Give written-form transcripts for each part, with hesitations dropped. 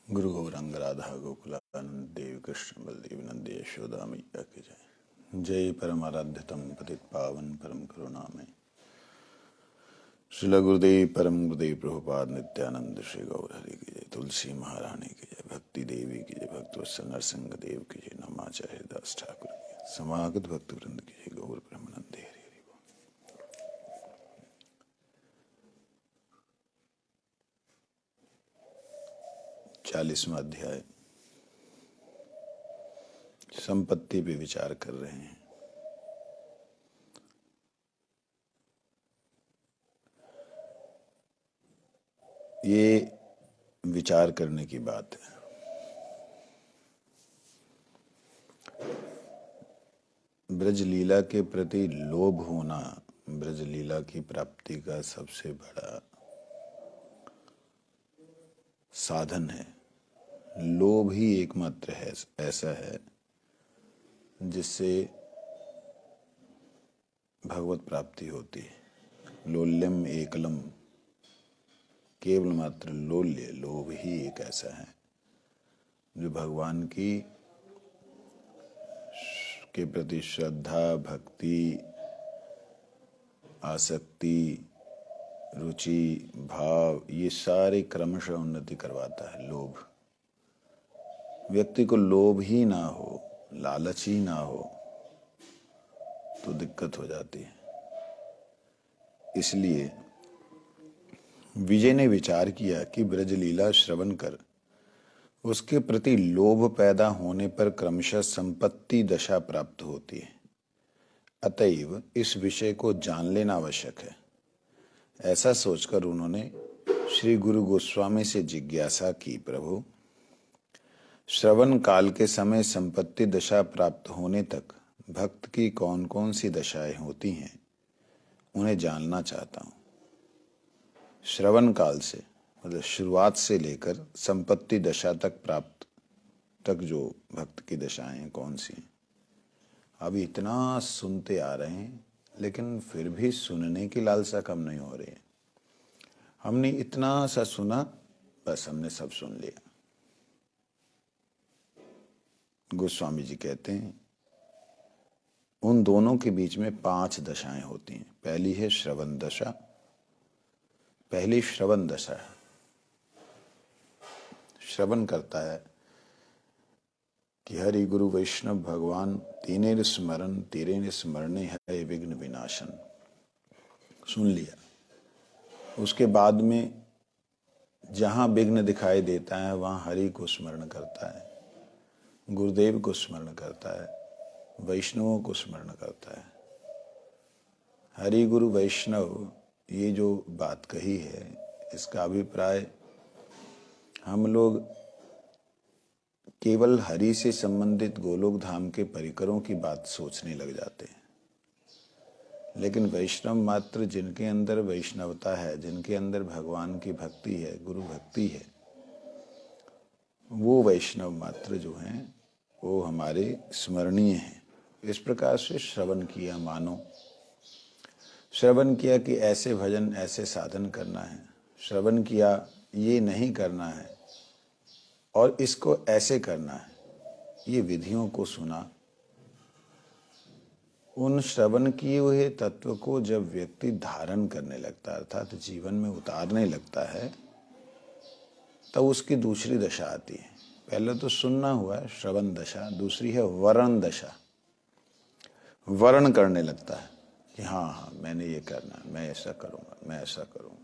गुरु गौरंग राधा गोकुलानंद देव कृष्ण बलदेव नंद यशोदा मैया की जय। जय परमाराध्यतम पतित पावन परम करुणामय श्रील गुरुदेव परम गुरुदेव प्रभुपाद नित्यानंद श्री गौर हरि की जय। तुलसी महारानी की जय। भक्ति देवी की जय। भक्तवत्सल नरसिंह देव की जय। नमाचार्य दास ठाकुर की जय। समागत भक्त वृंद की जय। गौर ब्रह्मानंद हरि हरि बोल। 40वां अध्याय संपत्ति पे विचार कर रहे हैं। ये विचार करने की बात है। ब्रज लीला के प्रति लोभ होना ब्रज लीला की प्राप्ति का सबसे बड़ा साधन है। लोभ ही एकमात्र है ऐसा है जिससे भगवत प्राप्ति होती है। लोल्यम एकलम, केवल मात्र लोल्य लोभ ही एक ऐसा है जो भगवान की के प्रति श्रद्धा, भक्ति, आसक्ति, रुचि, भाव ये सारे क्रमशः उन्नति करवाता है। लोभ, व्यक्ति को लोभ ही ना हो, लालच ही ना हो तो दिक्कत हो जाती है। इसलिए विजय ने विचार किया कि ब्रजलीला श्रवण कर उसके प्रति लोभ पैदा होने पर क्रमशः संपत्ति दशा प्राप्त होती है। अतएव इस विषय को जान लेना आवश्यक है। ऐसा सोचकर उन्होंने श्री गुरु गोस्वामी से जिज्ञासा की, प्रभु, श्रवण काल के समय संपत्ति दशा प्राप्त होने तक भक्त की कौन कौन सी दशाएं होती हैं, उन्हें जानना चाहता हूं। श्रवण काल से मतलब शुरुआत से लेकर संपत्ति दशा तक प्राप्त तक जो भक्त की दशाएं कौन सी हैं। अब इतना सुनते आ रहे हैं लेकिन फिर भी सुनने की लालसा कम नहीं हो रही है। हमने इतना सा सुना, बस हमने सब सुन लिया। गोस्वामी जी कहते हैं उन दोनों के बीच में 5 दशाएं होती हैं। पहली है श्रवण दशा। पहली श्रवण दशा है, श्रवण करता है कि हरि गुरु वैष्णव भगवान तीनेर स्मरण तेरे स्मरणे है विघ्न विनाशन। सुन लिया। उसके बाद में जहां विघ्न दिखाई देता है वहां हरि को स्मरण करता है, गुरुदेव को स्मरण करता है, वैष्णवों को स्मरण करता है। हरि गुरु वैष्णव ये जो बात कही है, इसका अभिप्राय हम लोग केवल हरि से संबंधित गोलोक धाम के परिकरों की बात सोचने लग जाते हैं। लेकिन वैष्णव मात्र जिनके अंदर वैष्णवता है, जिनके अंदर भगवान की भक्ति है, गुरु भक्ति है, वो वैष्णव मात्र जो हैं वो हमारे स्मरणीय हैं। इस प्रकार से श्रवण किया, मानो श्रवण किया कि ऐसे भजन ऐसे साधन करना है, श्रवण किया ये नहीं करना है और इसको ऐसे करना है, ये विधियों को सुना। उन श्रवण किए हुए तत्व को जब व्यक्ति धारण करने लगता है अर्थात जीवन में उतारने लगता है तब उसकी दूसरी दशा आती है। पहले तो सुनना हुआ है श्रवण दशा, दूसरी है वरण दशा। वर्ण करने लगता है कि हाँ हाँ मैंने ये करना है, मैं ऐसा करूँगा, मैं ऐसा करूँगा।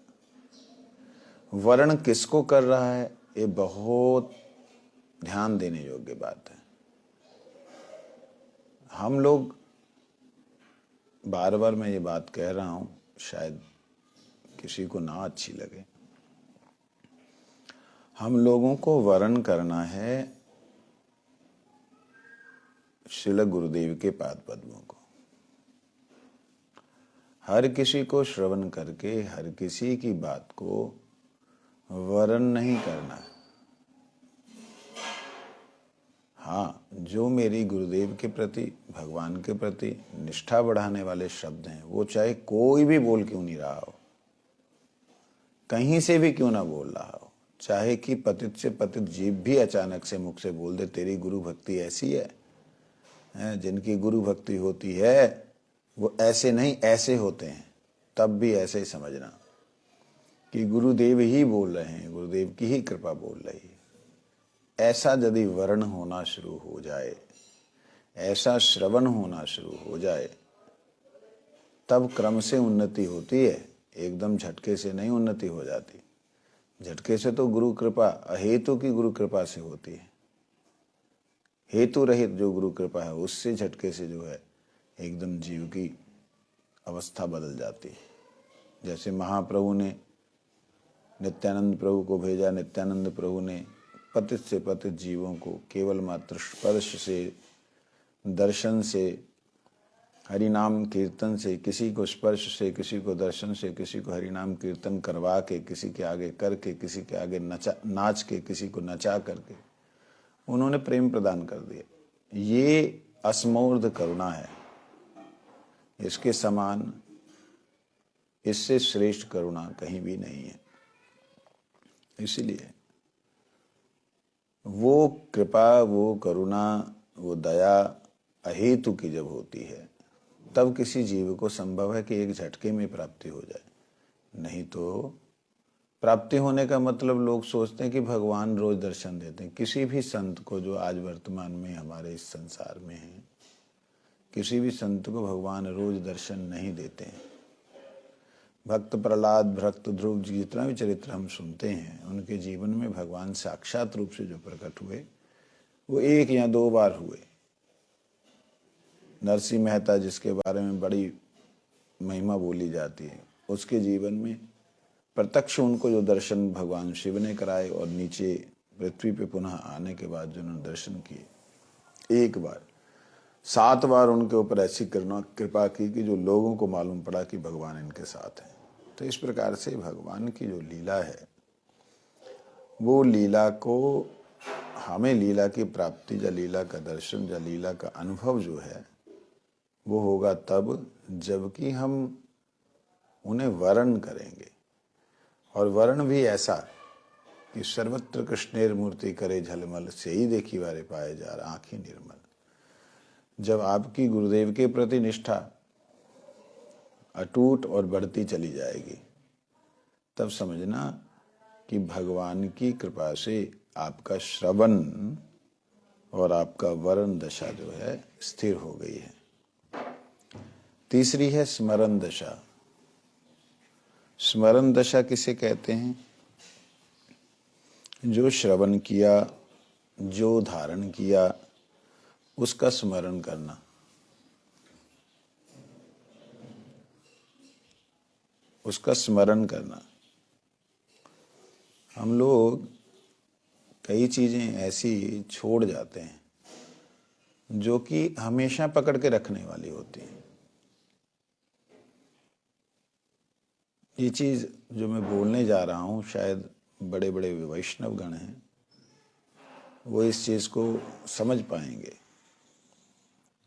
वर्ण किसको कर रहा है, ये बहुत ध्यान देने योग्य बात है। हम लोग, बार बार मैं ये बात कह रहा हूँ, शायद किसी को ना अच्छी लगे, हम लोगों को वर्ण करना है श्रील गुरुदेव के पाद पद्मों को। हर किसी को श्रवण करके हर किसी की बात को वर्ण नहीं करना है। हाँ, जो मेरी गुरुदेव के प्रति, भगवान के प्रति निष्ठा बढ़ाने वाले शब्द हैं, वो चाहे कोई भी बोल क्यों नहीं रहा हो, कहीं से भी क्यों ना बोल रहा हो, चाहे कि पतित से पतित जीव भी अचानक से मुख से बोल दे तेरी गुरु भक्ति ऐसी है, जिनकी गुरु भक्ति होती है वो ऐसे नहीं ऐसे होते हैं, तब भी ऐसे ही समझना कि गुरुदेव ही बोल रहे हैं, गुरुदेव की ही कृपा बोल रही है। ऐसा यदि वर्ण होना शुरू हो जाए, ऐसा श्रवण होना शुरू हो जाए, तब क्रम से उन्नति होती है, एकदम झटके से नहीं उन्नति हो जाती। झटके से तो गुरु कृपा अहेतु की गुरु कृपा से होती है, हेतु रहित जो गुरु कृपा है उससे झटके से जो है एकदम जीव की अवस्था बदल जाती है। जैसे महाप्रभु ने नित्यानंद प्रभु को भेजा, नित्यानंद प्रभु ने पतित से पतित जीवों को केवल मात्र स्पर्श से, दर्शन से, हरिनाम कीर्तन से, किसी को स्पर्श से, किसी को दर्शन से, किसी को हरिनाम कीर्तन करवा के, किसी के आगे करके, किसी के आगे नाच के, किसी को नचा करके उन्होंने प्रेम प्रदान कर दिया। ये असमूर्ध करुणा है, इसके समान, इससे श्रेष्ठ करुणा कहीं भी नहीं है। इसलिए वो कृपा, वो करुणा, वो दया अहेतु की जब होती है तब किसी जीव को संभव है कि एक झटके में प्राप्ति हो जाए। नहीं तो प्राप्ति होने का मतलब लोग सोचते हैं कि भगवान रोज दर्शन देते हैं। किसी भी संत को जो आज वर्तमान में हमारे इस संसार में है, किसी भी संत को भगवान रोज दर्शन नहीं देते हैं। भक्त प्रहलाद, भक्त ध्रुव जी, जितना भी चरित्र हम सुनते हैं, उनके जीवन में भगवान साक्षात रूप से जो प्रकट हुए वो 1 या 2 बार हुए। नरसिंह मेहता, जिसके बारे में बड़ी महिमा बोली जाती है, उसके जीवन में प्रत्यक्ष उनको जो दर्शन भगवान शिव ने कराए और नीचे पृथ्वी पे पुनः आने के बाद जो उन्होंने दर्शन किए, 1 बार 7 बार उनके ऊपर ऐसी कृपा की कि जो लोगों को मालूम पड़ा कि भगवान इनके साथ है। तो इस प्रकार से भगवान की जो लीला है, वो लीला को, हमें लीला की प्राप्ति या लीला का दर्शन या लीला का अनुभव जो है वो होगा तब जबकि हम उन्हें वर्ण करेंगे। और वर्ण भी ऐसा कि सर्वत्र कृष्णेर मूर्ति करे झलमल, से ही देखी बारे पाए जा आँखें निर्मल। जब आपकी गुरुदेव के प्रति निष्ठा अटूट और बढ़ती चली जाएगी, तब समझना कि भगवान की कृपा से आपका श्रवण और आपका वर्ण दशा जो है स्थिर हो गई है। तीसरी है स्मरण दशा। स्मरण दशा किसे कहते हैं? जो श्रवण किया, जो धारण किया, उसका स्मरण करना। उसका स्मरण करना। हम लोग कई चीजें ऐसी छोड़ जाते हैं जो कि हमेशा पकड़ के रखने वाली होती है। ये चीज जो मैं बोलने जा रहा हूं, शायद बड़े बड़े वैष्णव गण हैं, वो इस चीज को समझ पाएंगे।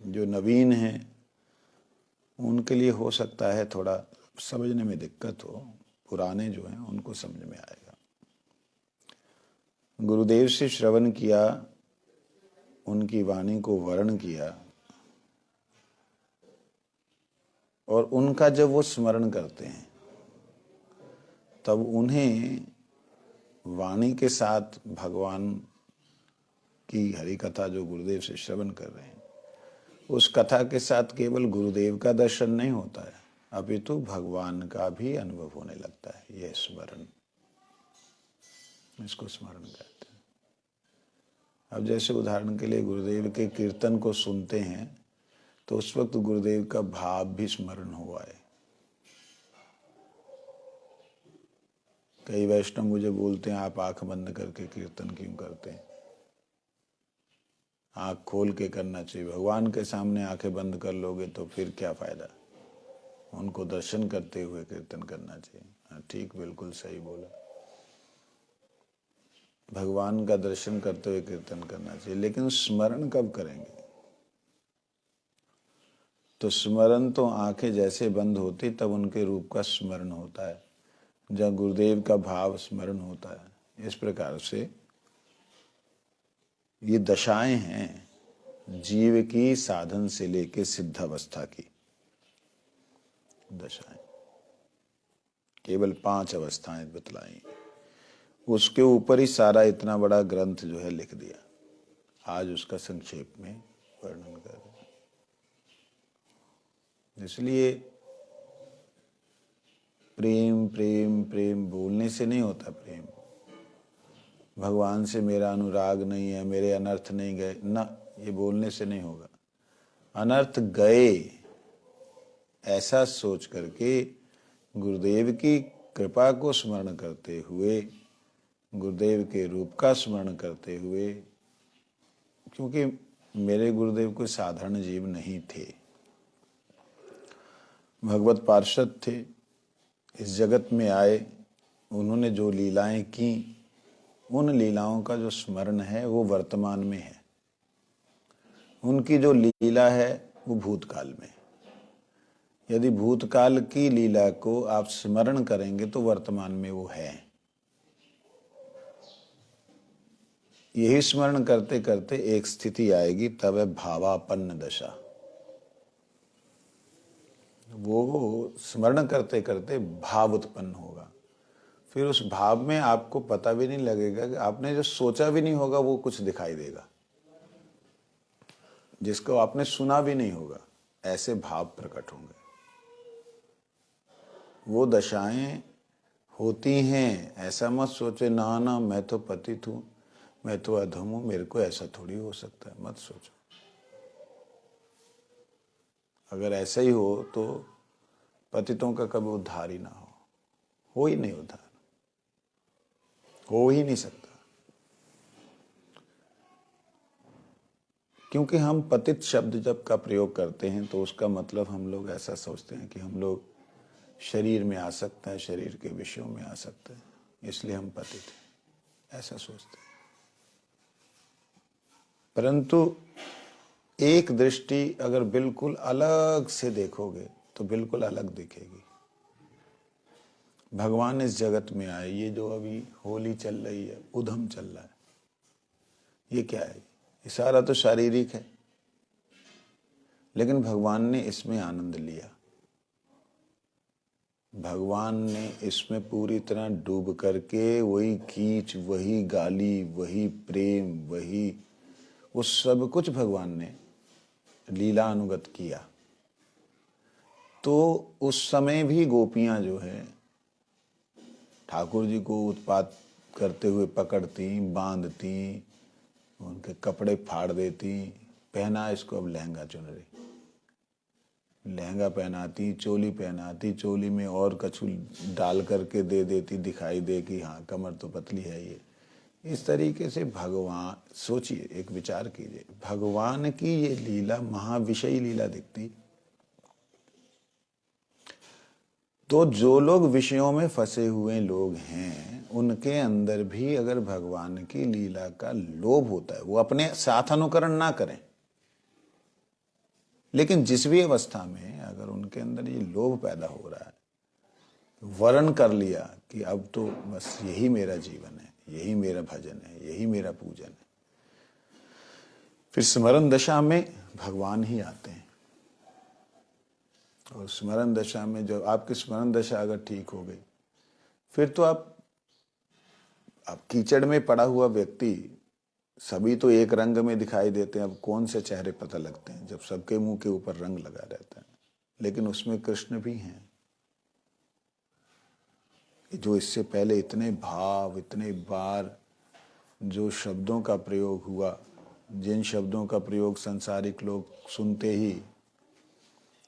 जो नवीन हैं उनके लिए हो सकता है थोड़ा समझने में दिक्कत हो, पुराने जो हैं उनको समझ में आएगा। गुरुदेव से श्रवण किया, उनकी वाणी को वर्ण किया, और उनका जब वो स्मरण करते हैं तब उन्हें वाणी के साथ भगवान की हरि कथा जो गुरुदेव से श्रवण कर रहे हैं, उस कथा के साथ केवल गुरुदेव का दर्शन नहीं होता है, अपितु भगवान का भी अनुभव होने लगता है। यह स्मरण, इसको स्मरण कहते हैं। अब जैसे उदाहरण के लिए गुरुदेव के कीर्तन को सुनते हैं तो उस वक्त गुरुदेव का भाव भी स्मरण हुआ है। कई वैष्णव मुझे बोलते हैं आप आंख बंद करके कीर्तन क्यों करते हैं? आंख खोल के करना चाहिए। भगवान के सामने आंखें बंद कर लोगे तो फिर क्या फायदा? उनको दर्शन करते हुए कीर्तन करना चाहिए। हाँ ठीक, बिल्कुल सही बोला। भगवान का दर्शन करते हुए कीर्तन करना चाहिए, लेकिन स्मरण कब करेंगे? तो स्मरण तो आंखें जैसे बंद होती तब उनके रूप का स्मरण होता है, जब गुरुदेव का भाव स्मरण होता है। इस प्रकार से ये दशाएं हैं जीव की साधन से लेके सिद्धावस्था की दशाएं, केवल 5 अवस्थाएं बतलाई, उसके ऊपर ही सारा इतना बड़ा ग्रंथ जो है लिख दिया। आज उसका संक्षेप में वर्णन कर रहे हैं। इसलिए प्रेम प्रेम प्रेम बोलने से नहीं होता प्रेम। भगवान से मेरा अनुराग नहीं है, मेरे अनर्थ नहीं गए ना, ये बोलने से नहीं होगा। अनर्थ गए ऐसा सोच करके गुरुदेव की कृपा को स्मरण करते हुए, गुरुदेव के रूप का स्मरण करते हुए, क्योंकि मेरे गुरुदेव कोई साधारण जीव नहीं थे, भगवत पार्षद थे, इस जगत में आए, उन्होंने जो लीलाएं की, उन लीलाओं का जो स्मरण है वो वर्तमान में है। उनकी जो लीला है वो भूतकाल में। यदि भूतकाल की लीला को आप स्मरण करेंगे तो वर्तमान में वो है। यही स्मरण करते करते एक स्थिति आएगी, तब है भावापन्न दशा। वो स्मरण करते करते भाव उत्पन्न होगा, फिर उस भाव में आपको पता भी नहीं लगेगा कि आपने जो सोचा भी नहीं होगा वो कुछ दिखाई देगा, जिसको आपने सुना भी नहीं होगा, ऐसे भाव प्रकट होंगे। वो दशाएं होती हैं। ऐसा मत सोचे ना ना मैं तो पतित हूं, मैं तो अधम हूं, मेरे को ऐसा थोड़ी हो सकता है, मत सोचो। अगर ऐसा ही हो तो पतितों का कभी उद्धार ही ना हो ही नहीं, उद्धार हो ही नहीं सकता। क्योंकि हम पतित शब्द जब का प्रयोग करते हैं तो उसका मतलब हम लोग ऐसा सोचते हैं कि हम लोग शरीर में आ सकते हैं, शरीर के विषयों में आ सकते हैं, इसलिए हम पतित हैं, ऐसा सोचते हैं। परंतु एक दृष्टि अगर बिल्कुल अलग से देखोगे तो बिल्कुल अलग दिखेगी। भगवान इस जगत में आए, ये जो अभी होली चल रही है, उधम चल रहा है, ये क्या है? ये सारा तो शारीरिक है, लेकिन भगवान ने इसमें आनंद लिया। भगवान ने इसमें पूरी तरह डूब करके वही कीच, वही गाली, वही प्रेम, वही वो सब कुछ भगवान ने लीला अनुगत किया। तो उस समय भी गोपियां जो है ठाकुर जी को उत्पात करते हुए पकड़ती, बांधती, उनके कपड़े फाड़ देती, पहना इसको अब लहंगा चुनरी, लहंगा पहनाती, चोली पहनाती, चोली में और कछु डाल करके दे देती, दिखाई दे कि हाँ कमर तो पतली है ये। इस तरीके से भगवान, सोचिए, एक विचार कीजिए, भगवान की ये लीला महाविषयी लीला दिखती। तो जो लोग विषयों में फंसे हुए लोग हैं, उनके अंदर भी अगर भगवान की लीला का लोभ होता है, वो अपने साथ अनुकरण ना करें, लेकिन जिस भी अवस्था में अगर उनके अंदर ये लोभ पैदा हो रहा है, वर्ण कर लिया कि अब तो बस यही मेरा जीवन है, यही मेरा भजन है, यही मेरा पूजन है, फिर स्मरण दशा में भगवान ही आते हैं। और स्मरण दशा में जब आपकी स्मरण दशा अगर ठीक हो गई, फिर तो आप कीचड़ में पड़ा हुआ व्यक्ति, सभी तो एक रंग में दिखाई देते हैं, अब कौन से चेहरे पता लगते हैं जब सबके मुंह के ऊपर रंग लगा रहता है, लेकिन उसमें कृष्ण भी हैं। जो इससे पहले इतने भाव, इतने बार जो शब्दों का प्रयोग हुआ, जिन शब्दों का प्रयोग संसारिक लोग सुनते ही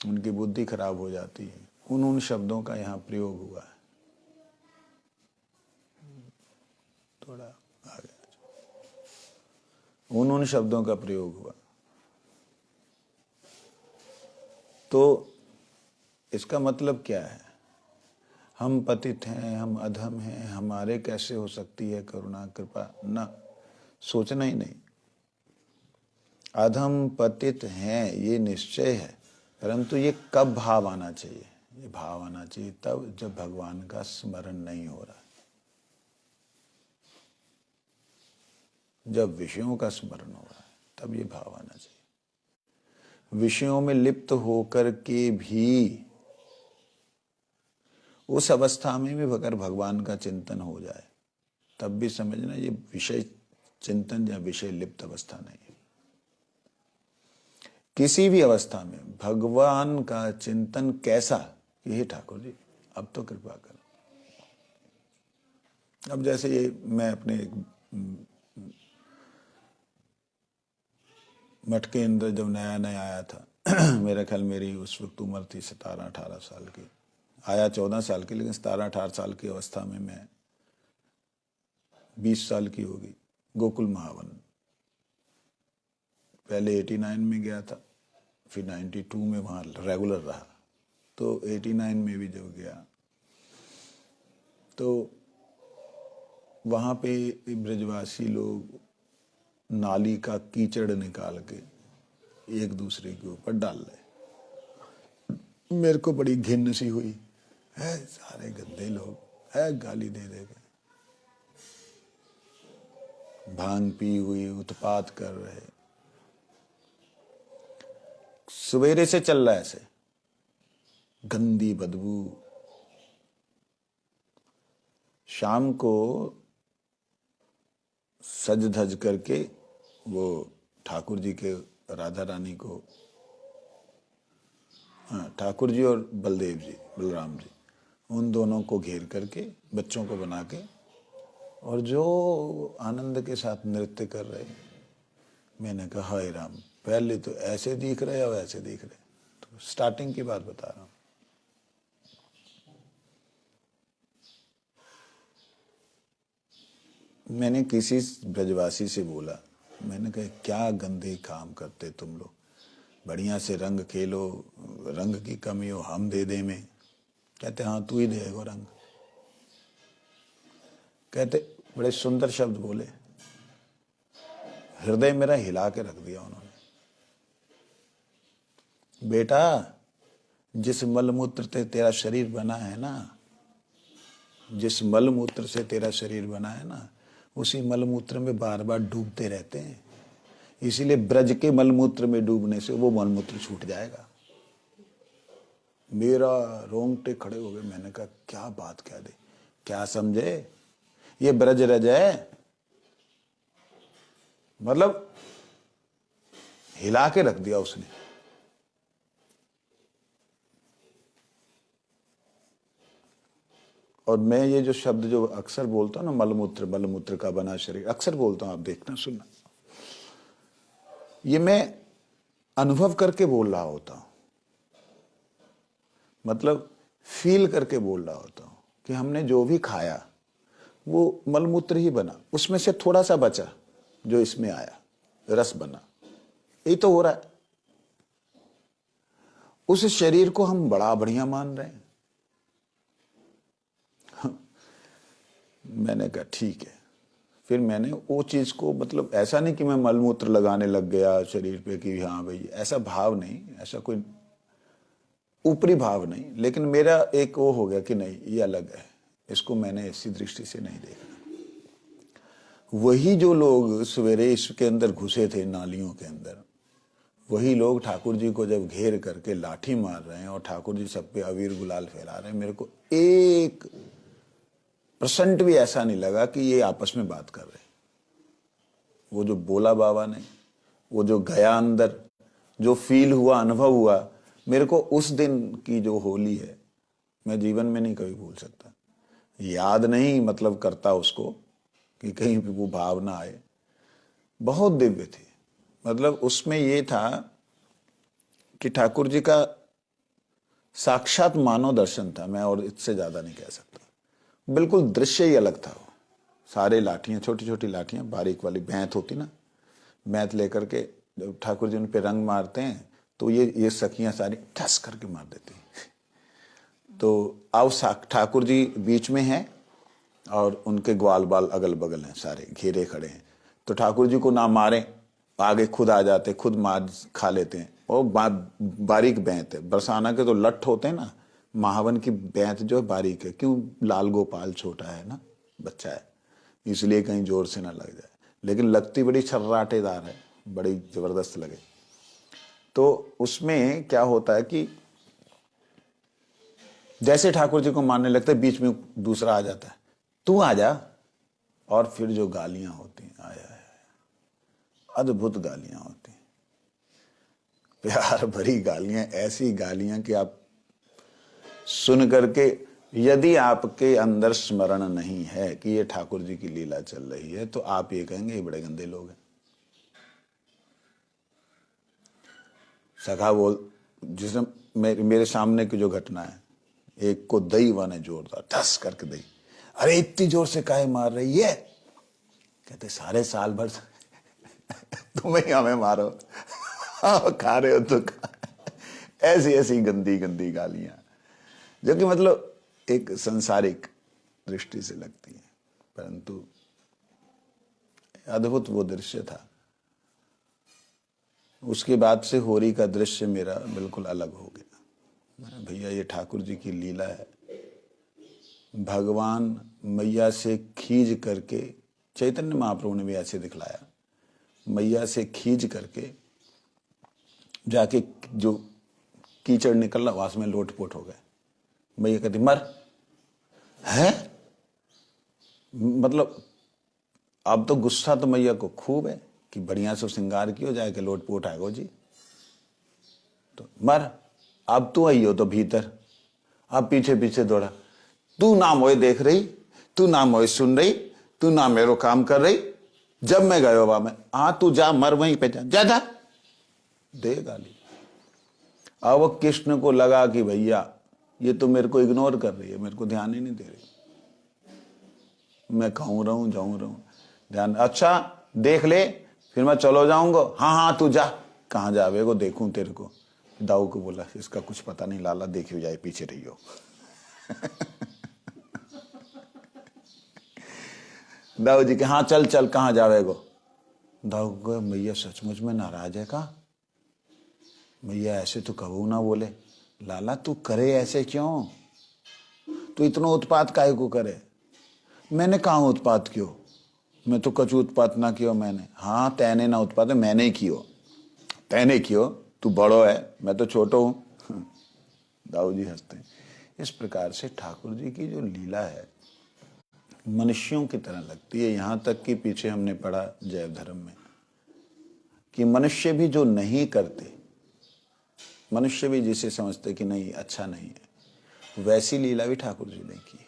उनकी बुद्धि खराब हो जाती है, उन शब्दों का यहाँ प्रयोग हुआ है। थोड़ा आगे उन शब्दों का प्रयोग हुआ। तो इसका मतलब क्या है? हम पतित हैं, हम अधम हैं, हमारे कैसे हो सकती है करुणा कृपा? ना, सोचना ही नहीं। अधम पतित हैं ये निश्चय है, परंतु ये कब भाव आना चाहिए? ये भाव आना चाहिए तब जब भगवान का स्मरण नहीं हो रहा। जब विषयों का स्मरण हो रहा है तब ये भाव आना चाहिए। विषयों में लिप्त होकर के भी उस अवस्था में भी अगर भगवान का चिंतन हो जाए तब भी समझना ये विषय चिंतन या विषय लिप्त अवस्था नहीं है। किसी भी अवस्था में भगवान का चिंतन कैसा कि हे ठाकुर जी अब तो कृपा करो। अब जैसे ये मैं अपने मठ के अंदर जब नया नया आया था मेरा ख्याल मेरी उस वक्त उम्र थी 17-18 साल की, आया 14 साल की, लेकिन 17-18 साल की अवस्था में मैं 20 साल की होगी गोकुल महावन, पहले 89 में गया था, फिर 92 में वहाँ रेगुलर रहा, तो 89 में भी जब गया तो वहाँ पे ब्रजवासी लोग नाली का कीचड़ निकाल के एक दूसरे के ऊपर डाल रहे। मेरे को बड़ी घिन सी हुई है, सारे गंदे लोग है, गाली दे दे के भांग पी हुई उत्पात कर रहे, सवेरे से चल रहा है ऐसे, गंदी बदबू। शाम को सज धज करके वो ठाकुर जी के राधा रानी को, हाँ ठाकुर जी और बलदेव जी बलराम जी, उन दोनों को घेर करके बच्चों को बना के, और जो आनंद के साथ नृत्य कर रहे। मैंने कहा हाय राम, पहले तो ऐसे दिख रहे और ऐसे दिख रहे। तो स्टार्टिंग की बात बता रहा हूँ। मैंने किसी ब्रजवासी से बोला, मैंने कहा क्या गंदे काम करते तुम लोग, बढ़िया से रंग खेलो, रंग की कमी हो हम दे दे में। कहते हाँ तू ही देगा रंग। कहते बड़े सुंदर शब्द बोले, हृदय मेरा हिला के रख दिया उन्होंने। बेटा जिस मलमूत्र से तेरा शरीर बना है ना, जिस मलमूत्र से तेरा शरीर बना है ना, उसी मलमूत्र में बार बार डूबते रहते हैं, इसीलिए ब्रज के मलमूत्र में डूबने से वो मलमूत्र छूट जाएगा। मेरा रोंगटे खड़े हो गए। मैंने कहा क्या बात कह दे, क्या समझे, ये ब्रज रज है, मतलब हिला के रख दिया उसने। और मैं ये जो शब्द जो अक्सर बोलता हूँ ना, मलमूत्र, मलमूत्र का बना शरीर, अक्सर बोलता हूँ, आप देखना सुनना, ये मैं अनुभव करके बोल रहा होता हूं, मतलब फील करके बोल रहा होता हूं कि हमने जो भी खाया वो मलमूत्र ही बना, उसमें से थोड़ा सा बचा जो इसमें आया, रस बना, यही तो हो रहा है। उस शरीर को हम बड़ा बढ़िया मान रहे हैं। मैंने कहा ठीक है। फिर मैंने वो चीज को, मतलब ऐसा नहीं कि मैं मलमूत्र लगाने लग गया शरीर पे कि हाँ भाई, ऐसा भाव नहीं, ऐसा कोई ऊपरी भाव नहीं, लेकिन मेरा एक वो हो गया कि नहीं ये अलग है, इसको मैंने ऐसी दृष्टि से नहीं देखा। वही जो लोग सवेरे इसके अंदर घुसे थे नालियों के अंदर, वही लोग ठाकुर जी को जब घेर करके लाठी मार रहे हैं और ठाकुर जी सब पे अबीर गुलाल फैला रहे हैं, मेरे को 1% भी ऐसा नहीं लगा कि ये आपस में बात कर रहे हैं। वो जो बोला बाबा ने, वो जो गया अंदर, जो फील हुआ, अनुभव हुआ, मेरे को उस दिन की जो होली है मैं जीवन में नहीं कभी भूल सकता। याद नहीं मतलब करता उसको कि कहीं भी वो भाव ना आए। बहुत दिव्य थी, मतलब उसमें ये था कि ठाकुर जी का साक्षात मानव दर्शन था, मैं और इससे ज्यादा नहीं कह सकता। बिल्कुल दृश्य ही अलग था। वो सारे लाठियां, छोटी छोटी लाठियां, बारीक वाली बैंत होती ना, बैंत लेकर के जब ठाकुर जी उन पे रंग मारते हैं तो ये सखियां सारी ठस करके मार देती हैं। तो आओ ठाकुर जी बीच में हैं और उनके ग्वाल बाल अगल बगल हैं, सारे घेरे खड़े हैं। तो ठाकुर जी को ना मारें, आगे खुद आ जाते, खुद मार खा लेते हैं। और बारीक बैंत है, बरसाना के तो लठ होते हैं ना, महावन की बैंत जो है बारीक है। क्यों? लाल गोपाल छोटा है ना, बच्चा है, इसलिए कहीं जोर से ना लग जाए। लेकिन लगती बड़ी छर्राटेदार है, बड़ी जबरदस्त लगे। तो उसमें क्या होता है कि जैसे ठाकुर जी को मारने लगते हैं, बीच में दूसरा आ जाता है, तू आ जा। और फिर जो गालियां होती हैं, आया अद्भुत गालियां होती हैं, प्यार भरी गालियां, ऐसी गालियां कि आप सुन करके, यदि आपके अंदर स्मरण नहीं है कि ये ठाकुर जी की लीला चल रही है, तो आप ये कहेंगे ये बड़े गंदे लोग हैं। सखा बोल, जिसने मेरे सामने की जो घटना है, एक को दई वाने जोरदार धस करके दई, अरे इतनी जोर से काहे मार रही है? कहते सारे साल भर तुम ही हमें मारो, खा रहे हो तो ऐसी ऐसी गंदी गंदी गालियां, जो कि मतलब एक संसारिक दृष्टि से लगती है, परंतु अद्भुत वो दृश्य था। उसके बाद से होरी का दृश्य मेरा बिल्कुल अलग हो गया। भैया ये ठाकुर जी की लीला है, भगवान मैया से खींच करके, चैतन्य महाप्रभु ने भी ऐसे दिखलाया, मैया से खींच करके जाके जो कीचड़ निकल रहा वास में लोटपोट हो गए। मैया कहती मर है, मतलब अब तो गुस्सा तो मैया को खूब है कि बढ़िया से श्रृंगार कियो जाए के लोटपोट आएगो जी, तो मर, अब तू आई हो तो भीतर, अब पीछे पीछे दौड़ा, तू ना मोए देख रही, तू ना मोए सुन रही, तू ना मेरो काम कर रही, जब मैं गयो वहां में, तू जा, मर वहीं पे जा जा, दे गाली। अब कृष्ण को लगा कि भैया ये तो मेरे को इग्नोर कर रही है, मेरे को ध्यान ही नहीं दे रही, मैं कहूं रहूं जाऊं रहूं ध्यान, अच्छा देख ले फिर मैं चलो जाऊंगा, हाँ हाँ तू जा, कहाँ जावेगो देखूं तेरे को। दाऊ को बोला इसका कुछ पता नहीं, लाला देखियो जाए पीछे रहियो। दाऊ जी के हाँ चल चल, कहाँ जावेगो? दाऊ को मैया सचमुच में नाराज है का? मैया ऐसे तो कबू ना बोले, लाला तू करे ऐसे क्यों, तू इतना उत्पात काहे को करे? मैंने कहा उत्पात क्यों, मैं तो कछु उत्पात ना कियो मैंने। हाँ तैने ना उत्पात है, मैंने ही कियो, तैने कियो, तू बड़ो है मैं तो छोटो हूं। दाऊ जी हंसते हैं। इस प्रकार से ठाकुर जी की जो लीला है मनुष्यों की तरह लगती है। यहां तक कि पीछे हमने पढ़ा जैव धर्म में कि मनुष्य भी जो नहीं करते, मनुष्य भी जिसे समझते कि नहीं अच्छा नहीं है, वैसी लीला भी ठाकुर जी ने की।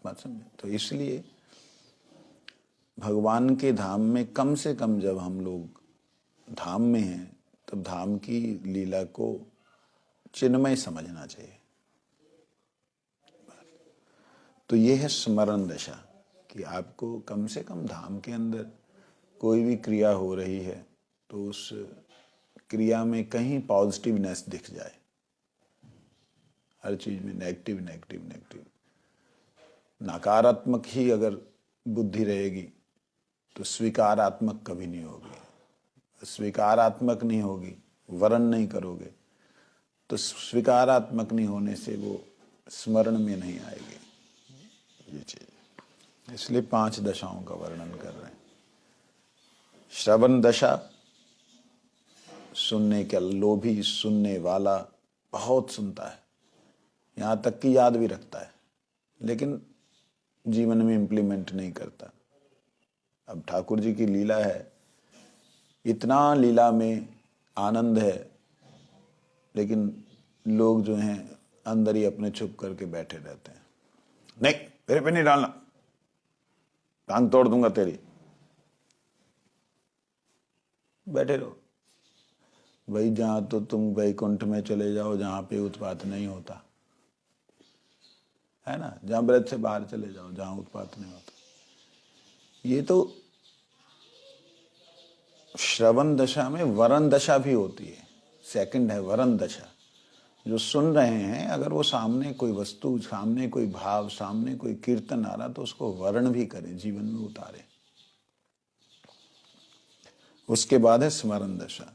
बात समझे? तो इसलिए भगवान के धाम में कम से कम जब हम लोग धाम में हैं, तब धाम की लीला को चिन्मय समझना चाहिए। तो ये है स्मरण दशा, कि आपको कम से कम धाम के अंदर कोई भी क्रिया हो रही है तो उस क्रिया में कहीं पॉजिटिवनेस दिख जाए। हर चीज में नेगेटिव नेगेटिव नेगेटिव, नकारात्मक ही अगर बुद्धि रहेगी तो स्वीकारात्मक कभी नहीं होगी। स्वीकारात्मक नहीं होगी, वर्ण नहीं करोगे तो स्वीकारात्मक नहीं होने से वो स्मरण में नहीं आएगी ये चीज। इसलिए 5 दशाओं का वर्णन कर रहे हैं। श्रवण दशा, सुनने का लोभी, सुनने वाला, बहुत सुनता है, यहां तक कि याद भी रखता है, लेकिन जीवन में इंप्लीमेंट नहीं करता। अब ठाकुर जी की लीला है, इतना लीला में आनंद है, लेकिन लोग जो हैं अंदर ही अपने छुप करके बैठे रहते हैं। नहीं मेरे पे नहीं डालना, टांग तोड़ दूंगा तेरी, बैठे रहो। वही जहां तो तुम वैकुंठ में चले जाओ जहां पे उत्पात नहीं होता है ना, जहां ब्रज से बाहर चले जाओ जहां उत्पात नहीं होता। ये तो श्रवण दशा में वरण दशा भी होती है, सेकंड है वरण दशा। जो सुन रहे हैं, अगर वो सामने कोई वस्तु, सामने कोई भाव, सामने कोई कीर्तन आ रहा तो उसको वर्ण भी करें, जीवन में उतारे। उसके बाद है स्मरण दशा।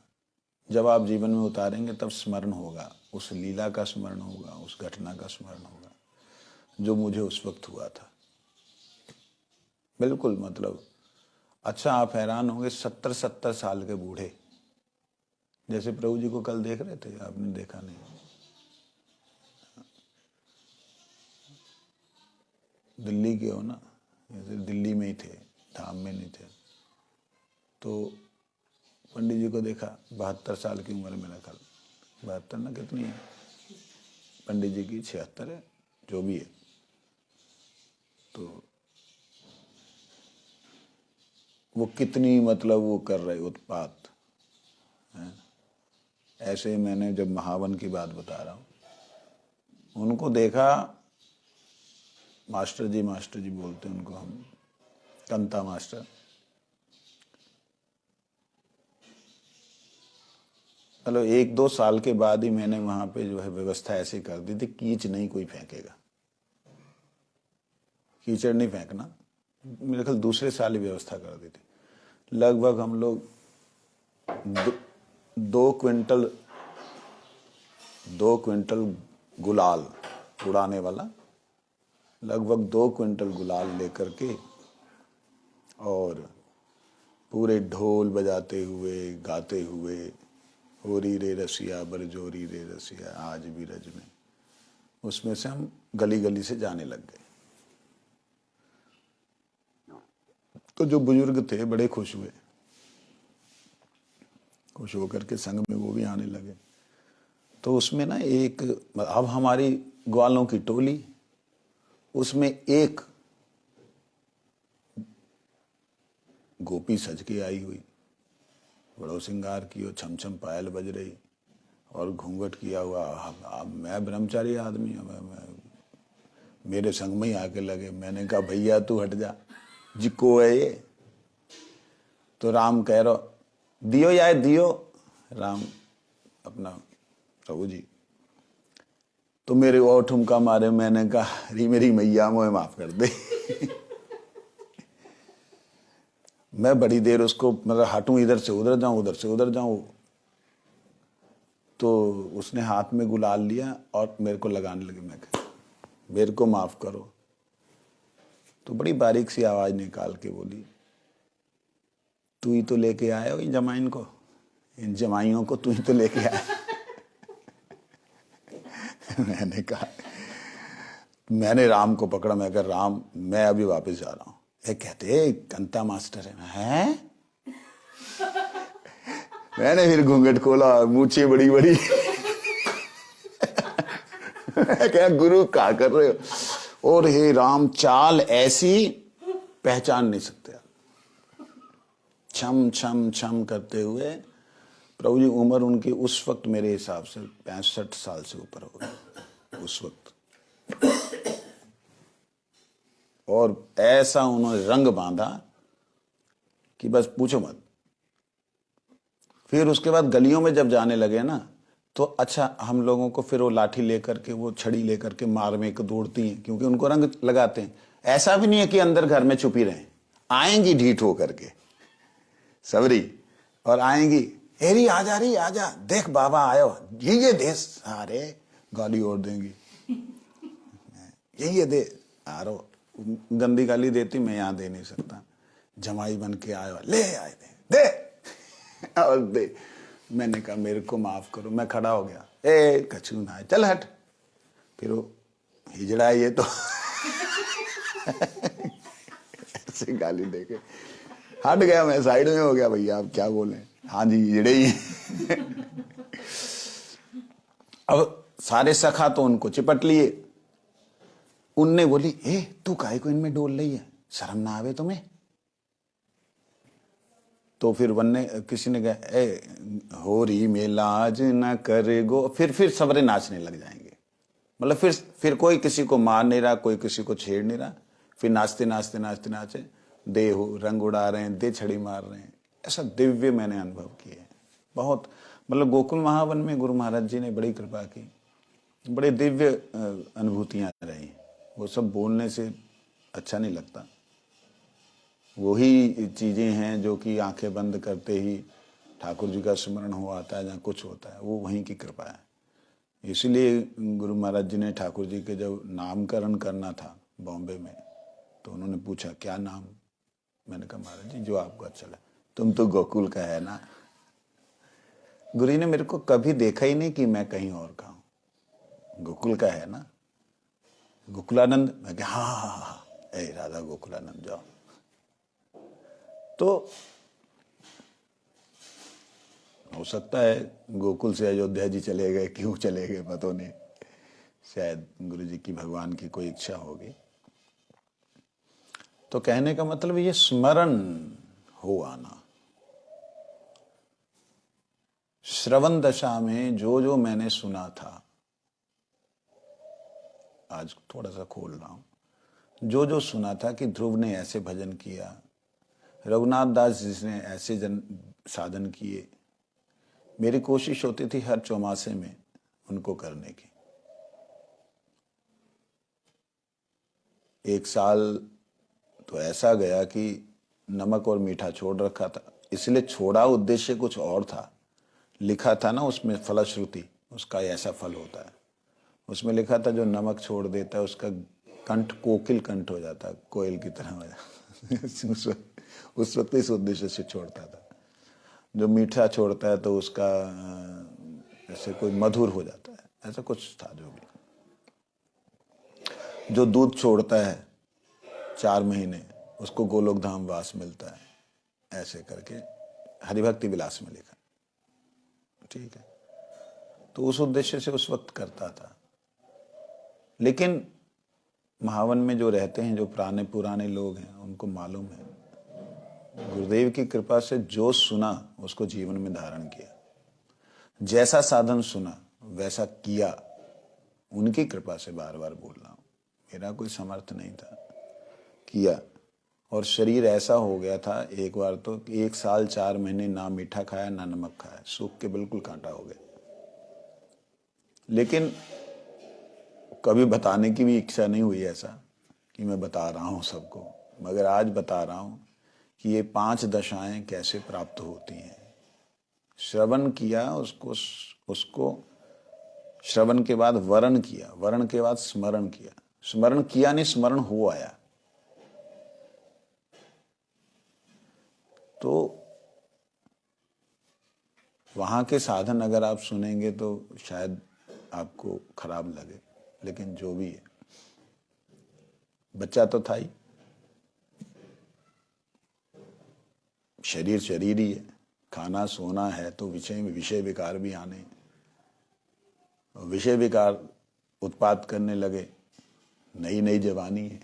जब आप जीवन में उतारेंगे तब स्मरण होगा, उस लीला का स्मरण होगा, उस घटना का स्मरण होगा जो मुझे उस वक्त हुआ था। बिल्कुल मतलब अच्छा, आप हैरान होंगे, 70-70 साल के बूढ़े, जैसे प्रभु जी को कल देख रहे थे, आपने देखा नहीं, दिल्ली के हो ना, जैसे दिल्ली में ही थे, धाम में नहीं थे, तो पंडित जी को देखा, 72 साल की उम्र में रखा, 72 ना कितनी है पंडित जी की, 76 है, जो भी है। तो वो कितनी मतलब वो कर रहे उत्पात हैं। ऐसे मैंने जब महावन की बात बता रहा हूँ, उनको देखा, मास्टर जी बोलते हैं उनको हम, कंता मास्टर। मतलब 1-2 साल के बाद ही मैंने वहां पे जो है व्यवस्था ऐसी कर दी थी, कीच नहीं कोई फेंकेगा, कीचड़ नहीं फेंकना, मेरे ख्याल दूसरे साल ही व्यवस्था कर दी थी। लगभग हम लोग 2 क्विंटल गुलाल उड़ाने वाला, लगभग 2 क्विंटल गुलाल लेकर के, और पूरे ढोल बजाते हुए गाते हुए, होरी रे रसिया बरजोरी रे रसिया आज भी रज में, उसमें से हम गली गली से जाने लग गए। तो जो बुजुर्ग थे बड़े खुश हुए, खुश होकर के संग में वो भी आने लगे। तो उसमें ना एक, अब हमारी ग्वालों की टोली, उसमें एक गोपी सज के आई हुई, बड़ो श्रृंगार की, छम छम पायल बज रही और घूंघट किया हुआ। अब मैं ब्रह्मचारी आदमी, मेरे संग में ही आके लगे। मैंने कहा भैया तू हट जा, जिको है ये? तो राम कह रहा दियो या दियो, राम अपना प्रभु जी। तो मेरे और ठुमका मारे, मैंने कहा अरे मेरी मैया मोहे माफ कर दे। मैं बड़ी देर उसको मतलब हटूं, इधर से उधर जाऊं, उधर से उधर जाऊं, तो उसने हाथ में गुलाल लिया और मेरे को लगाने लगी। मैं कहा मेरे को माफ करो। तो बड़ी बारीक सी आवाज निकाल के बोली, तू ही तो लेके आया हो इन जमाइन को, इन जमाइयों को तू ही तो लेके आया। मैंने कहा, मैंने राम को पकड़ा, मैं कहा राम मैं अभी वापस जा रहा हूं। ये कहते कंता मास्टर है? मैंने फिर घूंघट खोला, मूछें बड़ी बड़ी। क्या गुरु क्या कर रहे हो? और हे राम, चाल ऐसी पहचान नहीं सकते। छम छम छम करते हुए प्रभु जी, उम्र उनकी उस वक्त मेरे हिसाब से 65 साल से ऊपर हो गई उस वक्त। और ऐसा उन्होंने रंग बांधा कि बस पूछो मत। फिर उसके बाद गलियों में जब जाने लगे ना, तो अच्छा हम लोगों को फिर वो लाठी लेकर के, वो छड़ी लेकर के मार में को दौड़ती हैं, क्योंकि उनको रंग लगाते हैं। ऐसा भी नहीं है कि अंदर घर में छुपी रहें, आएंगी ढीठ होकर के सबरी, और आएंगी, हेरी आ जा रही, आ जा, देख बाबा आयो, ये दे, सारे गाली और देंगी, ये दे आ रो। गंदी गाली देती, मैं यहां दे नहीं सकता। जमाई बन के आयो, ले आए दे और दे। मैंने कहा मेरे को माफ करो। मैं खड़ा हो गया, ए कछू ना, चल हट। फिर वो हिजड़ा ये तो ऐसे गाली देके हट गया। मैं साइड में हो गया, भैया आप क्या बोले? हाँ जी हिजड़े ही। अब सारे सखा तो उनको चिपट लिए। उनने बोली, ए तू काहे को इनमें डोल रही है, शर्म ना आवे तुम्हें? तो फिर वन्ने किसी ने कहा, ए हो रही मेलाज न करे गो। फिर सबरे नाचने लग जाएंगे। मतलब फिर कोई किसी को मार नहीं रहा, कोई किसी को छेड़ नहीं रहा। फिर नाचते नाचते नाचते नाचे दे हो रंग उड़ा रहे हैं, दे छड़ी मार रहे हैं। ऐसा दिव्य मैंने अनुभव किए बहुत। मतलब गोकुल महावन में गुरु महाराज जी ने बड़ी कृपा की, बड़े दिव्य अनुभूतियां रही। वो सब बोलने से अच्छा नहीं लगता। वही चीजें हैं जो कि आंखें बंद करते ही ठाकुर जी का स्मरण हो आता है, जहाँ कुछ होता है, वो वहीं की कृपा है। इसलिए गुरु महाराज जी ने ठाकुर जी के जब नामकरण करना था बॉम्बे में, तो उन्होंने पूछा क्या नाम? मैंने कहा महाराज जी जो आपको अच्छा लगे, तुम तो गोकुल का है ना। गुरु जी ने मेरे को कभी देखा ही नहीं कि मैं कहीं और का हूं, गोकुल का है ना। गोकुलानंद, मैं कहा हाँ हाँ हाँ, ए राधा गोकुलानंद जाओ। तो हो सकता है गोकुल से अयोध्या जी चले गए, क्यों चले गए पता नहीं, शायद गुरु जी की भगवान की कोई इच्छा होगी। तो कहने का मतलब ये स्मरण हो आना। श्रवण दशा में जो जो मैंने सुना था, आज थोड़ा सा खोल रहा हूं, जो जो सुना था कि ध्रुव ने ऐसे भजन किया, रघुनाथ दास जी ने ऐसे साधन किए, मेरी कोशिश होती थी हर चौमासे में उनको करने की। एक साल तो ऐसा गया कि नमक और मीठा छोड़ रखा था, इसलिए छोड़ा उद्देश्य कुछ और था। लिखा था ना उसमें फलश्रुति, उसका ऐसा फल होता है। उसमें लिखा था जो नमक छोड़ देता है उसका कंठ कोकिल कंठ हो जाता है, कोयल की तरह हो जाता। उस वक्त इस उद्देश्य से छोड़ता था। जो मीठा छोड़ता है तो उसका ऐसे कोई मधुर हो जाता है, ऐसा कुछ था। जो दूध छोड़ता है 4 महीने उसको गोलोक धाम वास मिलता है, ऐसे करके हरिभक्ति विलास में लिखा। ठीक है, तो उस उद्देश्य से उस वक्त करता था। लेकिन महावन में जो रहते हैं, जो पुराने लोग हैं, उनको मालूम है गुरुदेव की कृपा से जो सुना उसको जीवन में धारण किया, जैसा साधन सुना वैसा किया, उनकी कृपा से बार बार बोल रहा हूं, मेरा कोई समर्थ नहीं था, किया। और शरीर ऐसा हो गया था एक बार तो 1 साल 4 महीने ना मीठा खाया ना नमक खाया, सूख के बिल्कुल कांटा हो गया। लेकिन कभी बताने की भी इच्छा नहीं हुई ऐसा कि मैं बता रहा हूं सबको, मगर आज बता रहा हूं कि ये 5 दशाएं कैसे प्राप्त होती हैं। श्रवण किया, उसको श्रवण के बाद वरण किया, वरण के बाद स्मरण किया, स्मरण किया नहीं स्मरण हो आया। तो वहां के साधन अगर आप सुनेंगे तो शायद आपको खराब लगे, लेकिन जो भी है, बच्चा तो था ही, शरीर शरीर ही है, खाना सोना है तो विषय विकार भी आने, विषय विकार उत्पाद करने लगे, नई नई जवानी है,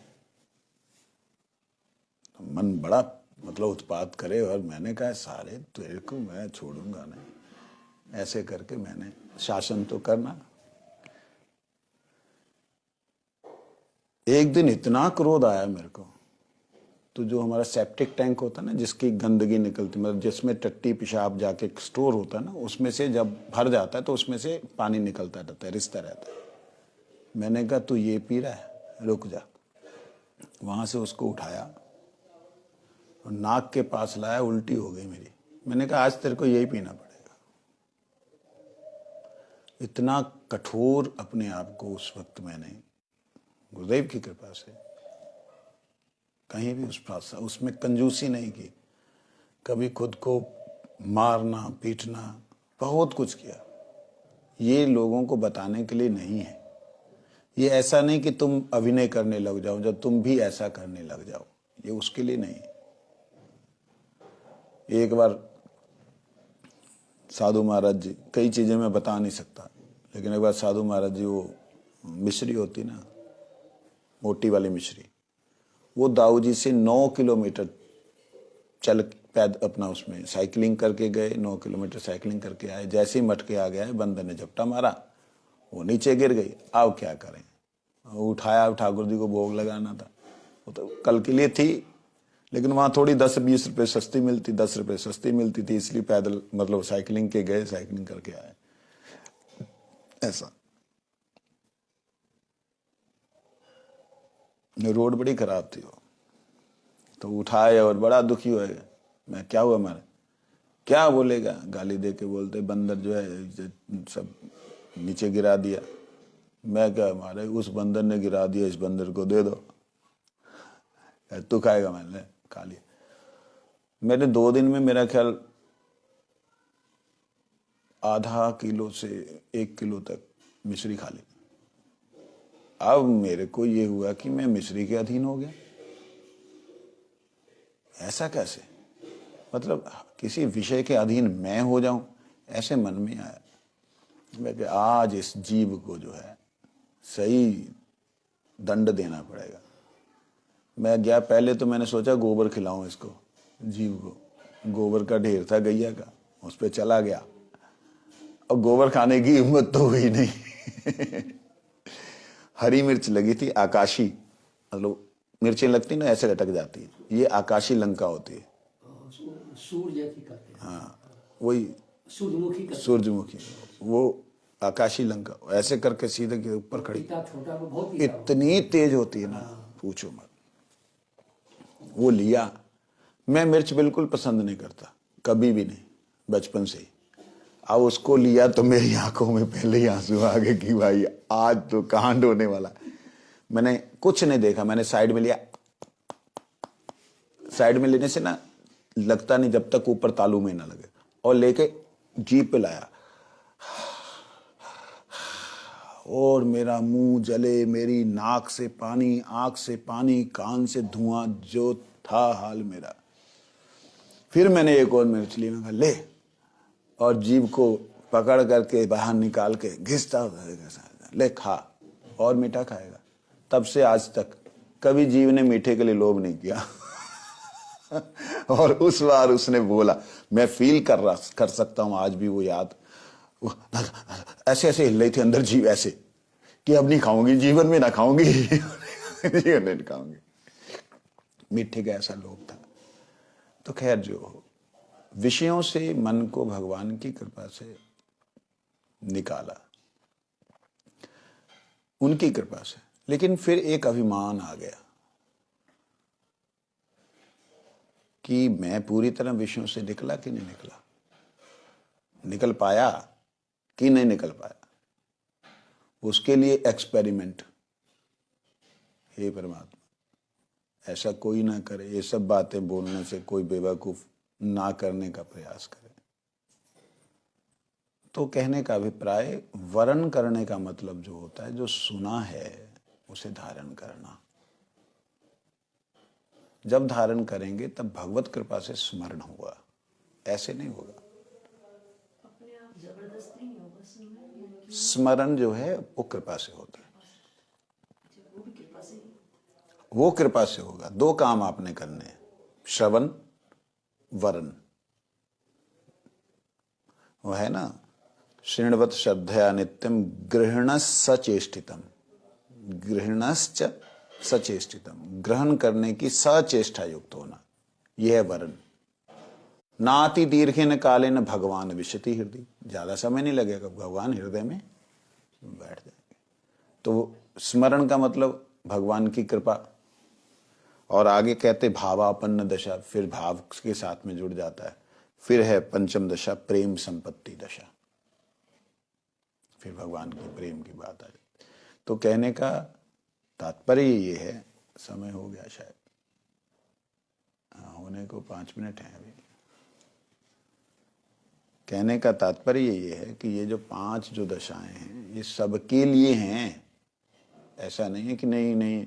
मन बड़ा मतलब उत्पाद करे। और मैंने कहा सारे तेरे को मैं छोड़ूंगा नहीं, ऐसे करके मैंने शासन तो करना। एक दिन इतना क्रोध आया मेरे को, तो जो हमारा सेप्टिक टैंक होता है ना, जिसकी गंदगी निकलती, मतलब जिसमें टट्टी पेशाब जाके स्टोर होता है ना, उसमें से जब भर जाता है तो उसमें से पानी निकलता रहता है, रिसता रहता है। मैंने कहा तू ये पी रहा है, रुक जा। वहां से उसको उठाया और नाक के पास लाया, उल्टी हो गई मेरी। मैंने कहा आज तेरे को यही पीना पड़ेगा। इतना कठोर अपने आप को उस वक्त मैंने, गुरुदेव की कृपा से, कहीं भी उसमें कंजूसी नहीं की, कभी खुद को मारना पीटना, बहुत कुछ किया। ये लोगों को बताने के लिए नहीं है, ये ऐसा नहीं कि तुम अभिनय करने लग जाओ जब तुम भी ऐसा करने लग जाओ, ये उसके लिए नहीं। एक बार साधु महाराज जी, कई चीजें मैं बता नहीं सकता, लेकिन एक बार साधु महाराज जी, वो मिश्री होती ना, मोटी वाली मिश्री, वो दाऊ जी से 9 किलोमीटर चल अपना उसमें साइकिलिंग करके गए, 9 किलोमीटर साइकिलिंग करके आए। जैसे ही मटके आ गया है, बंदर ने झपटा मारा, वो नीचे गिर गई। अब क्या करें, उठाया, ठाकुर जी को भोग लगाना था, वो तो कल के लिए थी, लेकिन वहां थोड़ी 10-20 रुपए सस्ती मिलती, 10 रुपए सस्ती मिलती थी, इसलिए पैदल मतलब साइकिलिंग के गए, साइकिलिंग करके आए। ऐसा रोड बड़ी खराब थी वो, तो उठाए और बड़ा दुखी हुए। मैं क्या हुआ हमारे, क्या बोलेगा, गाली दे के बोलते बंदर जो है सब नीचे गिरा दिया। मैं क्या, हमारे उस बंदर ने गिरा दिया, इस बंदर को दे दो, तू खाएगा, मैंने खा लिया। मैंने 2 दिन में मेरा ख्याल आधा किलो से 1 किलो तक मिश्री खा ली। अब मेरे को ये हुआ कि मैं मिश्री के अधीन हो गया। ऐसा कैसे? मतलब किसी विषय के अधीन मैं हो जाऊं, ऐसे मन में आया। मैं कि आज इस जीव को जो है सही दंड देना पड़ेगा। मैं गया, पहले तो मैंने सोचा गोबर खिलाऊं इसको, जीव को। गोबर का ढेर था गैया का, उस पर चला गया और गोबर खाने की हिम्मत तो हुई नहीं। हरी मिर्च लगी थी, आकाशी, मतलब मिर्चें लगती ना ऐसे लटक जाती है, ये आकाशी लंका होती है। सूर्य जैसी कहते हैं। हाँ, वही सूरजमुखी कहते हैं। सूरजमुखी, वो आकाशी लंका ऐसे करके सीधे के ऊपर खड़ी, इतना छोटा वो बहुत तीखा इतनी तेज होती है ना, पूछो मत। वो लिया। मैं मिर्च बिल्कुल पसंद नहीं करता, कभी भी नहीं, बचपन से ही। अब उसको लिया तो मेरी आंखों में पहले ही आंसू आ गए कि भाई आज तो कांड होने वाला। मैंने कुछ नहीं देखा, मैंने साइड में लिया। साइड में लेने से ना लगता नहीं जब तक ऊपर तालू में ना लगे, और लेके जीप पे लाया और मेरा मुंह जले, मेरी नाक से पानी, आंख से पानी, कान से धुआं, जो था हाल मेरा। फिर मैंने एक और मिर्च ली, मैं कहा ले, और जीभ को पकड़ करके बाहर निकाल के घिसता ले खा, और मीठा खाएगा। तब से आज तक कभी जीव ने मीठे के लिए लोभ नहीं किया। और उस बार उसने बोला, मैं फील कर सकता हूं आज भी वो याद, ऐसे ऐसे हिल रही थी अंदर जीव, ऐसे कि अब नहीं खाऊंगी, जीवन में ना खाऊंगी। जीवन में नहीं खाऊंगी। मीठे का ऐसा लोभ था। तो खैर, जो हो, विषयों से मन को भगवान की कृपा से निकाला, उनकी कृपा से। लेकिन फिर एक अभिमान आ गया कि मैं पूरी तरह विषयों से निकला कि नहीं निकला, निकल पाया कि नहीं निकल पाया। उसके लिए एक्सपेरिमेंट, हे परमात्मा ऐसा कोई ना करे, ये सब बातें बोलने से कोई बेवकूफ ना करने का प्रयास करे। तो कहने का अभिप्राय, वरण करने का मतलब जो होता है, जो सुना है उसे धारण करना। जब धारण करेंगे तब भगवत कृपा से स्मरण होगा, ऐसे नहीं होगा। अपने आप जबरदस्ती नहीं होगा स्मरण जो है वो कृपा से होता है, वो भी कृपा से ही। वो कृपा से होगा। 2 काम आपने करने हैं, श्रवण, वरण। वो है ना, शृण्वत श्रद्धया नित्यम गृहणस् सचेष्टितम, गृहणश्च सचेष्टितम, ग्रहण करने की सचेष्टा युक्त होना, यह है वरण। नाति दीर्घेन कालेन भगवान विशति हृदय, ज्यादा समय नहीं लगेगा, भगवान हृदय में बैठ जाएंगे। तो स्मरण का मतलब भगवान की कृपा। और आगे कहते भावापन्न दशा, फिर भाव के साथ में जुड़ जाता है। फिर है पंचम दशा, प्रेम संपत्ति दशा, फिर भगवान की प्रेम की बात आ जाती। तो कहने का तात्पर्य ये है, समय हो गया शायद, होने को 5 मिनट है अभी। कहने का तात्पर्य ये है कि ये जो 5 जो दशाएं हैं, ये सबके लिए हैं। ऐसा नहीं है कि नहीं नहीं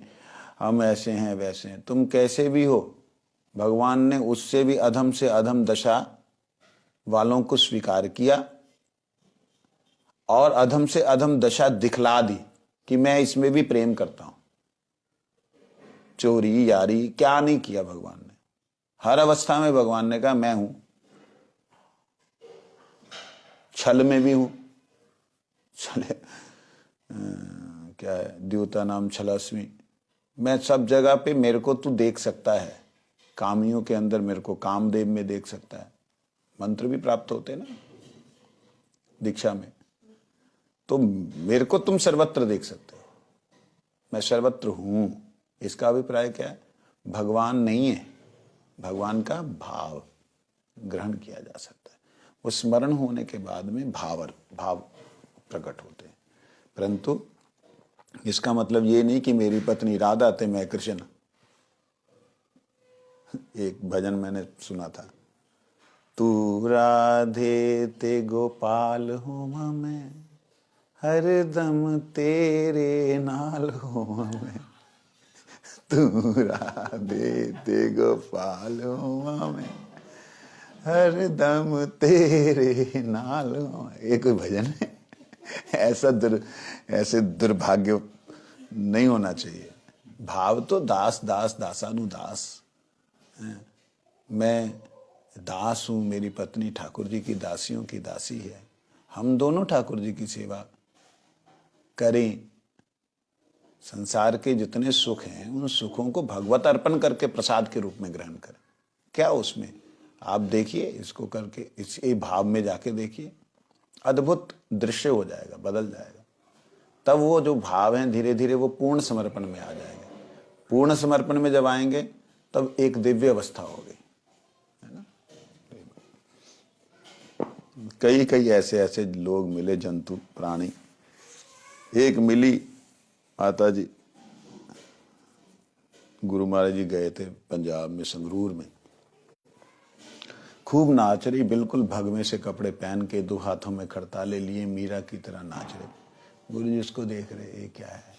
हम ऐसे हैं वैसे हैं। तुम कैसे भी हो, भगवान ने उससे भी अधम से अधम दशा वालों को स्वीकार किया और अधम से अधम दशा दिखला दी कि मैं इसमें भी प्रेम करता हूं। चोरी यारी क्या नहीं किया भगवान ने, हर अवस्था में भगवान ने कहा मैं हूं। छल में भी हूं, छले क्या है, द्योता नाम छलास्मी, मैं सब जगह पे मेरे को तू देख सकता है। कामियों के अंदर मेरे को कामदेव में देख सकता है। मंत्र भी प्राप्त होते ना दीक्षा में, तो मेरे को तुम सर्वत्र देख सकते हो, मैं सर्वत्र हूं। इसका अभिप्राय क्या है, भगवान नहीं है, भगवान का भाव ग्रहण किया जा सकता है। वो स्मरण होने के बाद में भाव प्रकट होते हैं। परंतु इसका मतलब ये नहीं कि मेरी पत्नी राधा थे मैं कृष्ण, एक भजन मैंने सुना था, तू राधे ते गोपाल हूँ मैं, हरदम तेरे नाल हूँ मैं, तू राधे ते गोपाल हूँ मैं, हरदम तेरे नाल हूँ। ये कोई भजन है? ऐसे दुर्भाग्य नहीं होना चाहिए। भाव तो दास दास दासानुदास। मैं दास हूँ, मेरी पत्नी ठाकुर जी की दासियों की दासी है, हम दोनों ठाकुर जी की सेवा करें। संसार के जितने सुख हैं उन सुखों को भगवत अर्पण करके प्रसाद के रूप में ग्रहण करें। क्या उसमें आप देखिए, इसको करके इस भाव में जाके देखिए, अद्भुत दृश्य हो जाएगा, बदल जाएगा। तब वो जो भाव हैं धीरे धीरे वो पूर्ण समर्पण में आ जाएंगे। पूर्ण समर्पण में जब आएंगे तब एक दिव्य अवस्था होगी, है ना। कई कई ऐसे ऐसे लोग मिले, जंतु प्राणी। एक मिली माता जी, गुरु महाराज जी गए थे पंजाब में, संगरूर में, खूब नाच रही, बिल्कुल भगवे से कपड़े पहन के, दो हाथों में खड़ताले लिए, मीरा की तरह नाच रहे। गुरु जी उसको देख रहे, ये क्या है?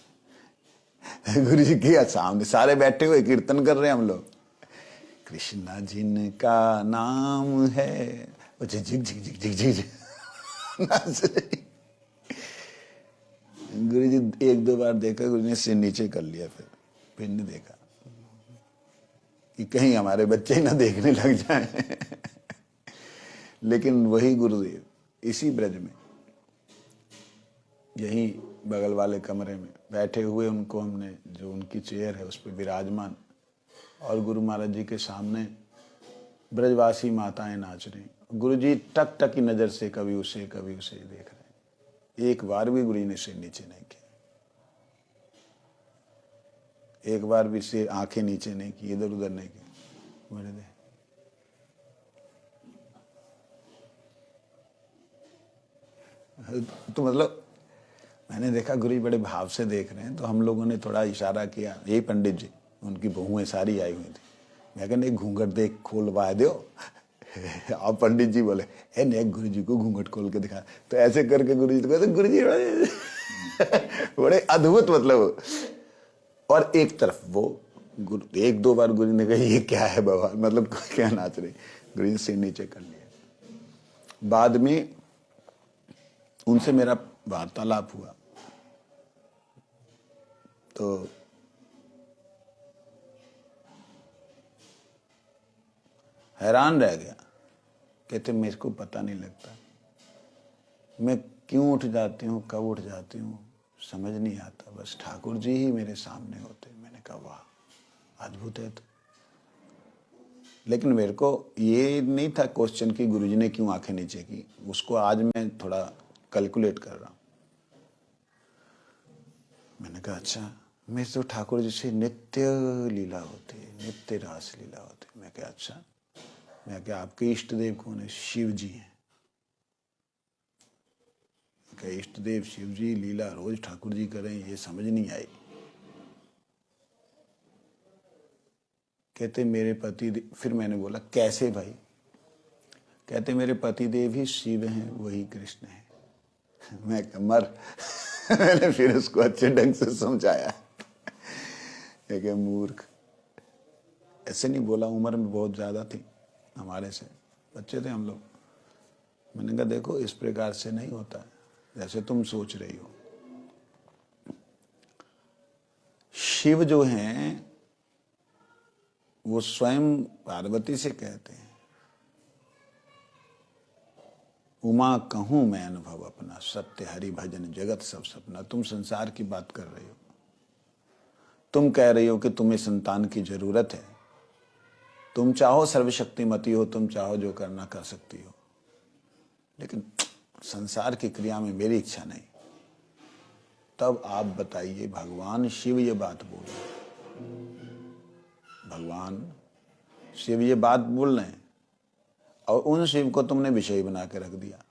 गुरु जी के सामने सारे बैठे हुए कीर्तन कर रहे हैं हम लोग, कृष्णा जिनका नाम है, वो झिक झिक झिक झिक झिक झिक नाच रहे। गुरु जी एक दो बार देखा, गुरु ने सिर नीचे कर लिया, फिर नहीं देखा कि कहीं हमारे बच्चे ना देखने लग जाएं। लेकिन वही गुरुदेव इसी ब्रज में, यही बगल वाले कमरे में बैठे हुए, उनको हमने, जो उनकी चेयर है उस पर विराजमान, और गुरु महाराज जी के सामने ब्रजवासी माताएं नाच रही। गुरु जी टक टक की नजर से कभी उसे देख रहे हैं। एक बार भी गुरु जी ने सिर नीचे नहीं किया, एक बार भी सिर, आंखें नीचे नहीं की, इधर उधर नहीं की। बड़े दे तो मतलब मैंने देखा गुरु जी बड़े भाव से देख रहे हैं, तो हम लोगों ने थोड़ा इशारा किया। यही पंडित जी, उनकी बहुएं सारी आई हुई थी। मैं कहने घूंघट देख खोलवा दो। आप पंडित जी बोले, है ने गुरु जी को घूंघट खोल के दिखा। तो ऐसे करके गुरु जी तो कहते, गुरु जी बड़े अद्भुत, मतलब। और एक तरफ वो गुरु, एक दो बार गुरु ने कहा ये क्या है बाबा, मतलब क्या नाच रहे। गुरु जी से नीचे कर लिया। बाद में उनसे मेरा वार्तालाप हुआ, तो हैरान रह गया। कहते मेरे को पता नहीं लगता, मैं क्यों उठ जाती हूँ, कब उठ जाती हूँ, समझ नहीं आता, बस ठाकुर जी ही मेरे सामने होते। मैंने कहा वाह, अद्भुत है। तो लेकिन मेरे को ये नहीं था क्वेश्चन कि गुरुजी ने क्यों आंखें नीचे की, उसको आज मैं थोड़ा कैलकुलेट कर रहा हूँ। मैंने कहा अच्छा, मेरे तो ठाकुर जी से नित्य लीला होती है, नित्य रास लीला होती है। मैं क्या अच्छा, मैं क्या आपके इष्ट देव कौन है? शिव जी हैं। क्या इष्ट देव शिव जी, लीला रोज ठाकुर जी करें, ये समझ नहीं आई। कहते मेरे पति, फिर मैंने बोला कैसे भाई? कहते मेरे पति देव ही शिव हैं, वही कृष्ण है। मैं कमर मैंने फिर उसको अच्छे ढंग से समझाया। क्या मूर्ख, ऐसे नहीं बोला। उम्र में बहुत ज्यादा थी, हमारे से बच्चे थे हम लोग। मैंने कहा देखो इस प्रकार से नहीं होता है जैसे तुम सोच रही हो। शिव जो हैं वो स्वयं पार्वती से कहते हैं, उमा कहूं मैं अनुभव अपना, सत्य हरि भजन जगत सब सपना। तुम संसार की बात कर रही हो, तुम कह रही हो कि तुम्हें संतान की जरूरत है, तुम चाहो सर्वशक्तिमती हो, तुम चाहो जो करना कर सकती हो, लेकिन संसार की क्रिया में मेरी इच्छा नहीं। तब आप बताइए, भगवान शिव ये बात बोल रहे हैं, भगवान शिव ये बात बोल रहे हैं, और उन शिव को तुमने विषय बना के रख दिया।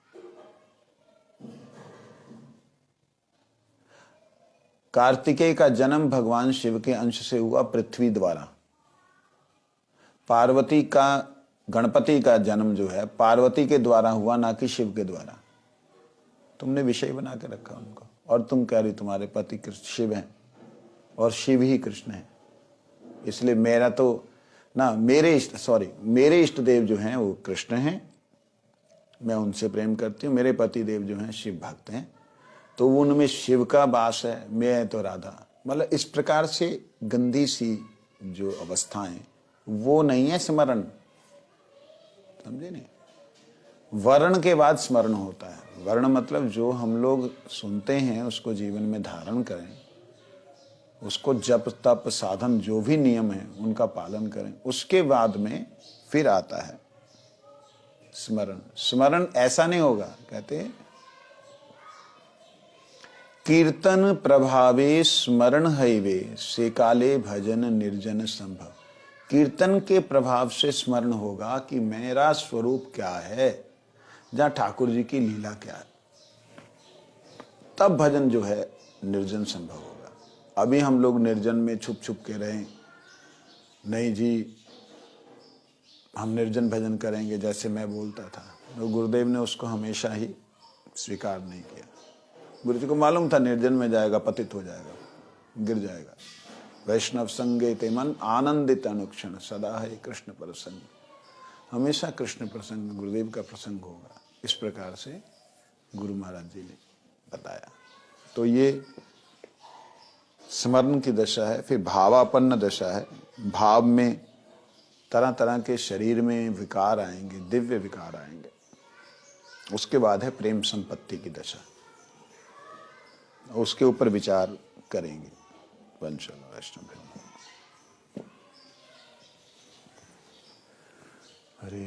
कार्तिकेय का जन्म भगवान शिव के अंश से हुआ पृथ्वी द्वारा, पार्वती का, गणपति का जन्म जो है पार्वती के द्वारा हुआ, ना कि शिव के द्वारा। तुमने विषय बना के रखा उनको, और तुम कह रही तुम्हारे पति कृष्ण शिव हैं और शिव ही कृष्ण है। इसलिए मेरा तो ना, मेरे इष्ट देव जो हैं वो कृष्ण हैं, मैं उनसे प्रेम करती हूँ। मेरे पति देव जो हैं शिव भक्त हैं, तो उनमें शिव का वास है, मैं तो राधा। मतलब इस प्रकार से गंदी सी जो अवस्थाएं, वो नहीं है स्मरण, समझे नहीं। वर्ण के बाद स्मरण होता है। वर्ण मतलब जो हम लोग सुनते हैं उसको जीवन में धारण करें, उसको जप तप साधन जो भी नियम है उनका पालन करें, उसके बाद में फिर आता है स्मरण। स्मरण ऐसा नहीं होगा, कहते हैं कीर्तन प्रभावे स्मरण हैवे से काले भजन निर्जन संभव। कीर्तन के प्रभाव से स्मरण होगा कि मेरा स्वरूप क्या है, जहां ठाकुर जी की लीला क्या है, तब भजन जो है निर्जन संभव होगा। अभी हम लोग निर्जन में छुप छुप के रहें, नहीं जी हम निर्जन भजन करेंगे जैसे मैं बोलता था, तो गुरुदेव ने उसको हमेशा ही स्वीकार नहीं किया। गुरु जी को मालूम था निर्जन में जाएगा पतित हो जाएगा, गिर जाएगा। वैष्णव संगे ते मन आनंदित अनुक्षण सदा है कृष्ण प्रसंग। हमेशा कृष्ण प्रसंग, गुरुदेव का प्रसंग होगा। इस प्रकार से गुरु महाराज जी ने बताया। तो ये स्मरण की दशा है। फिर भावापन्न दशा है। भाव में तरह तरह के शरीर में विकार आएंगे, दिव्य विकार आएंगे। उसके बाद है प्रेम संपत्ति की दशा, उसके ऊपर विचार करेंगे वंशल वैष्णव। हरे